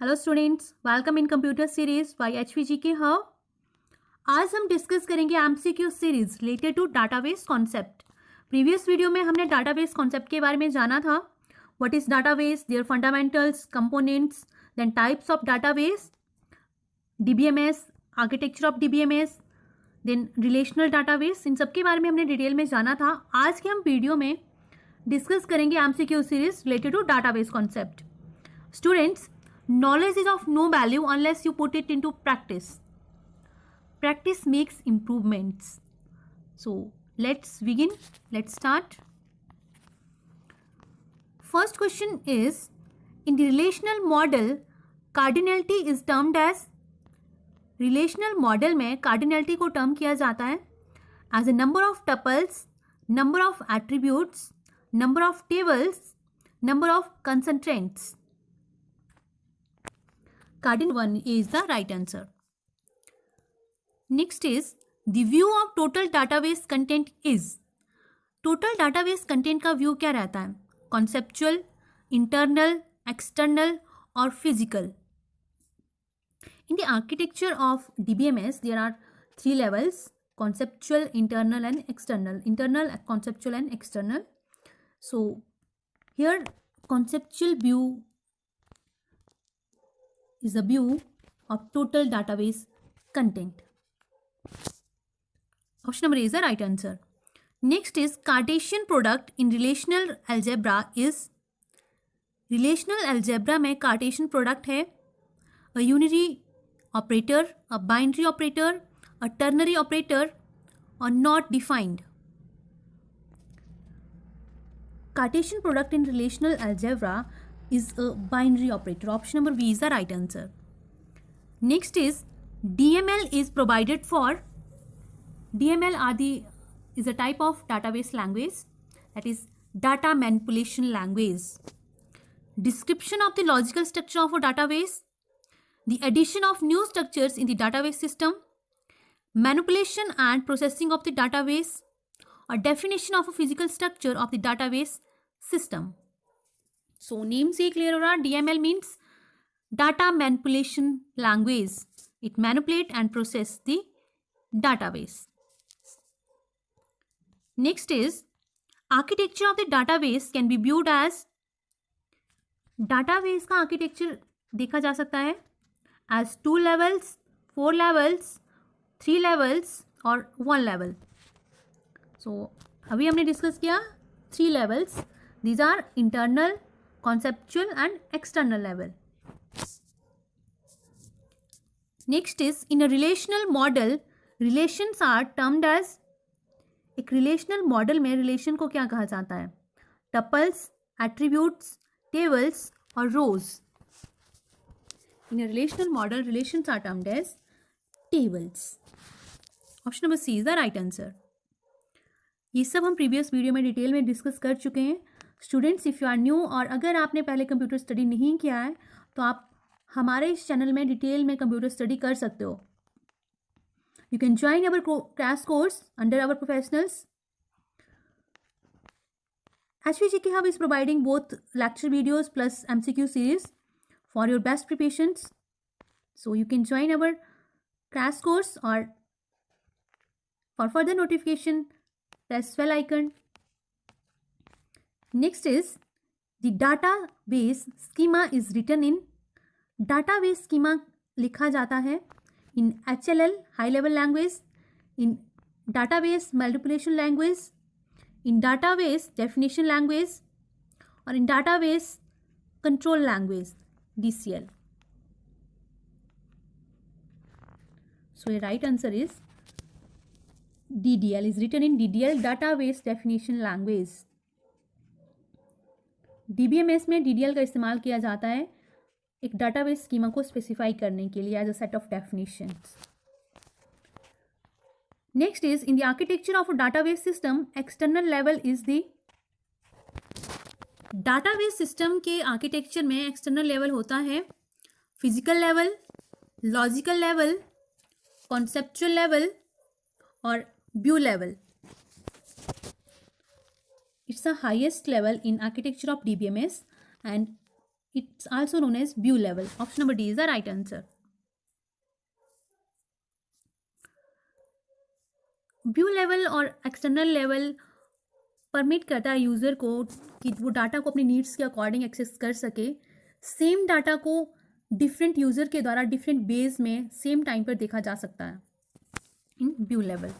Hello students, welcome in computer series by HVG के hub. आज हम डिस्कस करेंगे MCQ series related to database concept. Previous video में हमने डाटाबेस कॉन्सेप्ट के बारे में जाना था। What is database, their fundamentals, components, then types of database, DBMS, architecture of DBMS, then relational database. इन सब के बारे में हमने डिटेल में जाना था। आज के हम वीडियो में डिस्कस करेंगे MCQ series related to database concept. Students, knowledge is of no value unless you put it into practice. Practice makes improvements. So let's begin. Let's start. First question is, in the relational model, cardinality is termed as, relational model में cardinality को term किया जाता है as a number of tuples, number of attributes, number of tables, number of constraints. Cardinal 1 is the right answer. Next is, the view of total database content is. Total database content का view क्या रहता है? Conceptual, internal, external और physical. In the architecture of DBMS, there are three levels: conceptual, internal and external. Internal, conceptual and external. So here conceptual view is a view of total database content. Option number A is the right answer. Next is, Cartesian product in relational algebra is. Relational algebra में Cartesian product है a unary operator, a binary operator, a ternary operator or not defined. Cartesian product in relational algebra is a binary operator. Option number B is the right answer. Next is, DML is provided for. DML is a type of database language, that is data manipulation language. Description of the logical structure of a database, the addition of new structures in the database system, manipulation and processing of the database, or definition of a physical structure of the database system. So name से clear हो रहा, DML means data manipulation language. It manipulate and process the database. Next is, architecture of the database can be viewed as. database का architecture देखा जा सकता है as 2 levels, 4 levels, 3 levels और 1 level. So अभी हमने डिस्कस किया 3 levels. These are internal, conceptual and external level. Next is, in a relational model, relations are termed as. एक relational model में relation को क्या कहा जाता है? Tuples, attributes, tables और rows. In a relational model, relations are termed as tables. Option number C is the right answer. ये सब हम प्रीवियस वीडियो में डिटेल में डिस्कस कर चुके हैं. Students, if you are new और अगर आपने पहले कंप्यूटर स्टडी नहीं किया है तो आप हमारे इस चैनल में डिटेल में कंप्यूटर स्टडी कर सकते हो. You can join our crash course under our professionals. HVG के hub is providing both lecture videos plus MCQ series for your best preparations. So you can join our crash course और for further notification press bell icon. Next is, the database schema is written in. database schema लिखा जाता है in HLL, high level language, in database manipulation language, in database definition language और in database control language, DCL. So the right answer is DDL is written in DDL, database definition language. DBMS में DDL का इस्तेमाल किया जाता है एक database schema को specify करने के लिए as a set of definitions. Next is, in the architecture of a database system, external level is the. Database system के आर्किटेक्चर में एक्सटर्नल लेवल होता है physical level, logical level, conceptual level और view level. It's the highest level in architecture of DBMS and It's also known as view level. Option number D is the right answer. View level और external level permit करता है user को कि वो data को अपनी needs के according access कर सके. सेम डाटा को डिफरेंट यूज़र के द्वारा डिफरेंट बेस में सेम टाइम पर देखा जा सकता है in view level.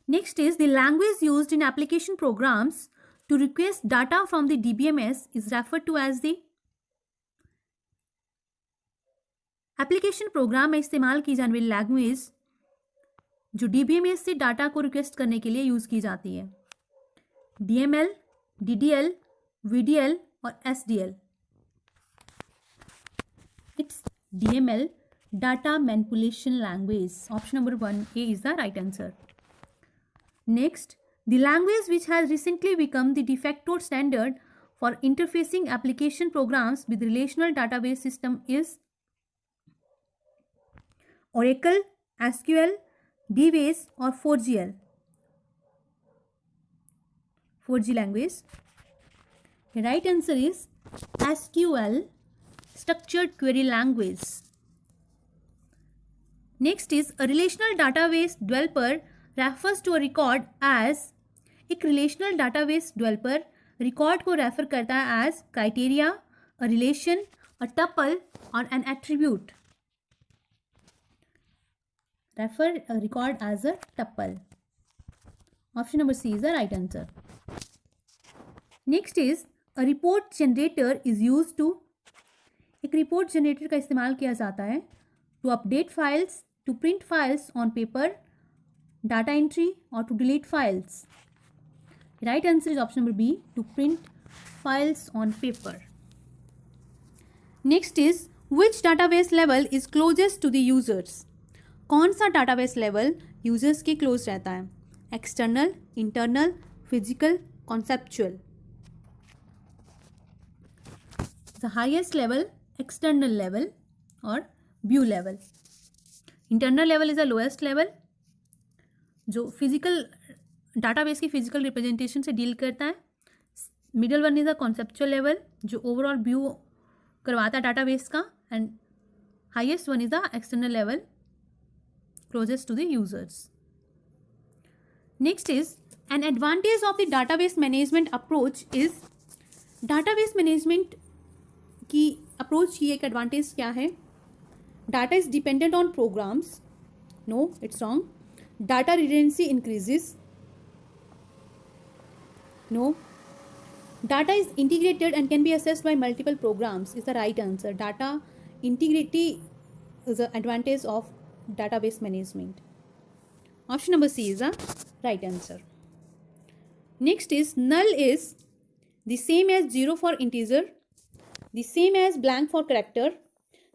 Next is the language used in application programs to request data from the DBMS is referred to as the. Application program में इस्तेमाल की जाने वाली लैंग्वेज जो DBMS से डाटा को रिक्वेस्ट करने के लिए यूज़ की जाती है. DML, DDL, VDL और SDL. It's DML, Data Manipulation Language. Option number 1A is the right answer. Next, the language which has recently become the de facto standard for interfacing application programs with relational database system is Oracle, SQL, DBase or 4GL. 4G language. The right answer is SQL, Structured Query Language. Next is a relational database developer refers to a record as. एक relational database developer record को refer करता है as criteria, a relation, a tuple or an attribute. Refer a record as a tuple. Option number C is the right answer. Next is a report generator is used to. एक report generator का इस्तेमाल किया जाता है to update files, to print files on paper, data entry or to delete files. The right answer is option number B, to print files on paper. Next is which database level is closest to the users. कौन सा database level users के close रहता है? External, internal, physical, conceptual. The highest level, external level और view level. Internal level is the lowest level जो physical database की physical representation से deal करता है. Middle one is the conceptual level जो ओवरऑल व्यू करवाता है डाटाबेस का. And highest one is the external level closest to the users. Next is an advantage of the database management approach is. Database management की approach की एक advantage क्या है? Data is dependent on programs. No, it's wrong. Data redundancy increases. No. Data is integrated and can be accessed by multiple programs is the right answer. Data integrity is the advantage of database management. Option number C is the right answer. Next is null is the same as 0 for integer, the same as blank for character,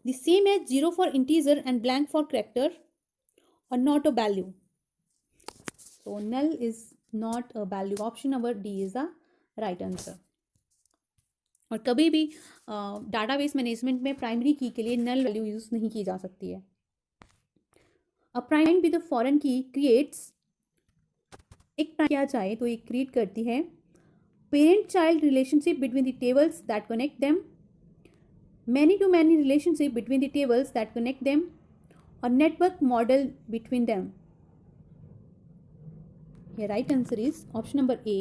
the same as 0 for integer and blank for character, or not a value. So null is not a value. Option number D is the right answer. और कभी भी database management में primary की के लिए null value use नहीं की जा सकती है. A prime with a foreign key creates. एक प्राइम क्या चाहे तो एक क्रिएट करती है parent child relationship between the tables that connect them, many to many relationship between the tables that connect them, और network model between them. The right answer is option number A,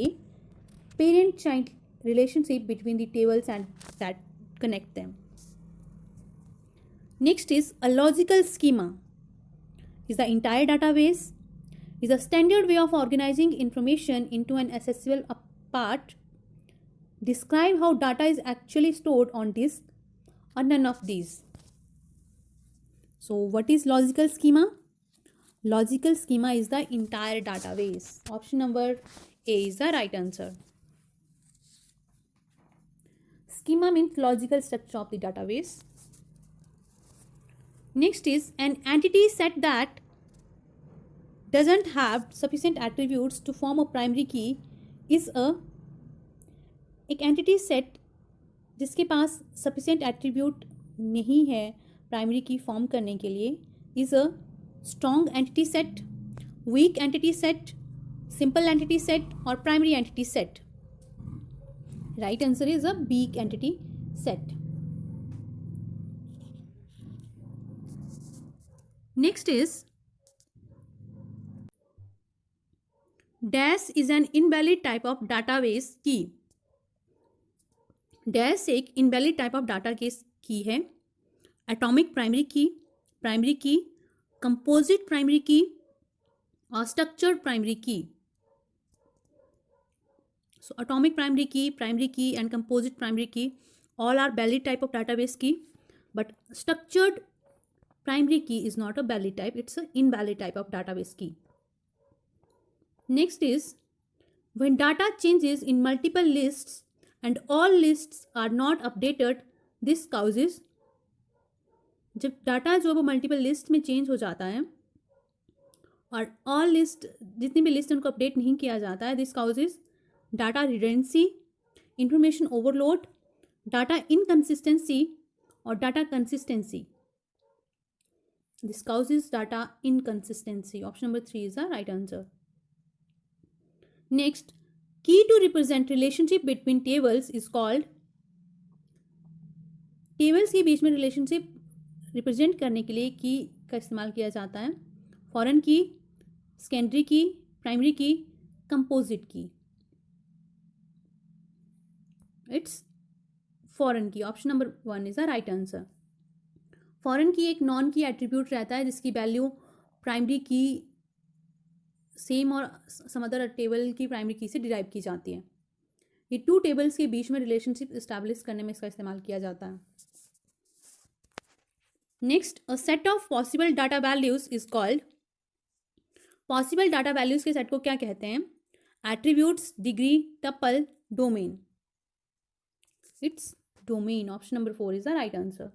parent-child relationship between the tables and that connect them. Next is a logical schema. Is the entire database, is a standard way of organizing information into an accessible part. Describe how data is actually stored on disk, or none of these. So what is logical schema? Logical schema is the entire database. Option number A is the right answer. Schema means logical structure of the database. Next is an entity set that doesn't have sufficient attributes to form a primary key is a. एक entity set जिसके पास sufficient attribute नहीं है primary key form करने के लिए is a strong entity set, weak entity set, simple entity set or primary entity set. Right answer is a weak entity set. Next is dash is an invalid type of database key. dash एक invalid type of database key है. atomic primary key, composite primary key or structured primary key. So atomic primary key and composite primary key all are valid type of database key, but structured primary key is not a valid type, it's an invalid type of database key. Next is when data changes in multiple lists and all lists are not updated, this causes, जब data जो है वो multiple list में change हो जाता है और all list जितनी भी लिस्ट उनको अपडेट नहीं किया जाता है, this causes data redundancy, information overload, data inconsistency और data consistency. This causes data inconsistency. Option number 3 is the right answer. Next, key to represent relationship between tables is called. Tables के बीच में relationship represent करने के लिए की का इस्तेमाल किया जाता है. फॉरेन की, सेकेंडरी की, प्राइमरी की, कंपोजिट की. इट्स फॉरेन की. Option number 1 is the right answer. Foreign की एक नॉन की एट्रीब्यूट रहता है जिसकी वैल्यू प्राइमरी की सेम और सम अदर टेबल की प्राइमरी की से डिराइव की जाती है. ये टू टेबल्स के बीच में रिलेशनशिप इस्टेब्लिश करने में इसका इस्तेमाल किया जाता है. Next, a set of possible data values is called. Possible data values के सेट को क्या कहते हैं? Attributes, degree, tuple, domain. Its domain. Option number 4 is the right answer.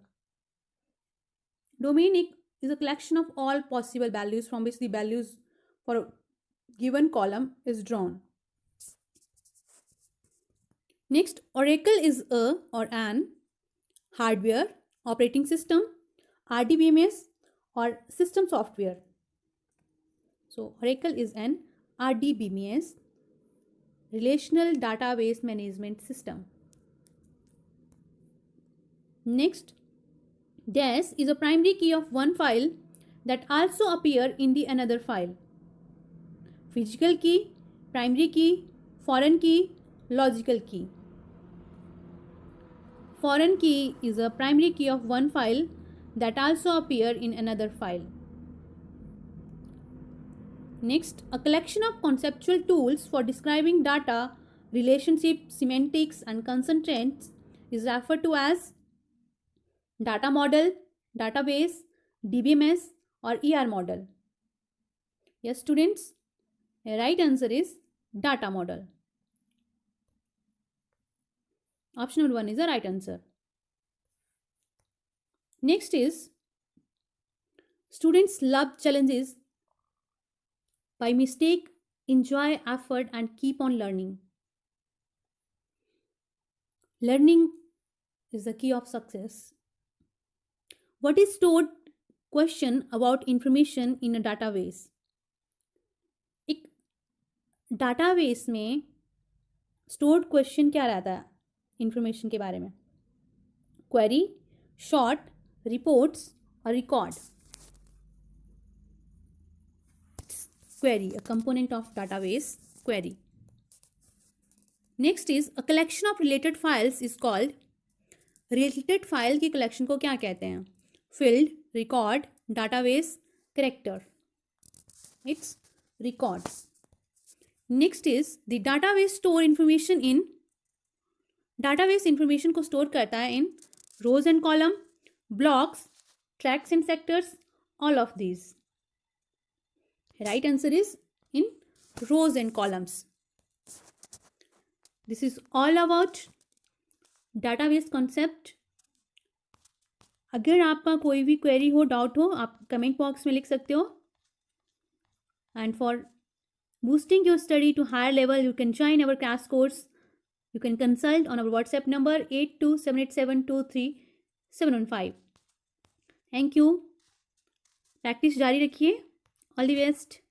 Domain is a collection of all possible values from which the values for a given column is drawn. Next, Oracle is a or an hardware, operating system, RDBMS or system software. So Oracle is an RDBMS, relational database management system. Next, dash is a primary key of one file that also appear in the another file. Physical key, primary key, foreign key, logical key. Foreign key is a primary key of one file that also appear in another file. Next, a collection of conceptual tools for describing data, relationship, semantics and constraints is referred to as data model, database, DBMS or ER model. Yes students, the right answer is data model. Option number 1 is the right answer. Next is, students love challenges, by mistake, enjoy effort and keep on learning. Learning is the key of success. What is stored question about information in a database? एक database में stored question क्या रहता है information के बारे में? Query, short, reports or record? Query, a component of database query. Next is, a collection of related files is called. Related file की collection को क्या कहते हैं? Field, record, database, character. It's record. Next is, the database store information in. Database information को store करता है in rows and column, blocks, tracks and sectors, all of these. Right answer is in rows and columns. This is all about database concept. अगर आपका कोई भी query हो, doubt हो, आप कमेंट बॉक्स में लिख सकते हो. And for boosting your study to higher level, you can join our crash course. You can consult on our WhatsApp number 8278723715. Thank you. Practice जारी रखिए. All the best.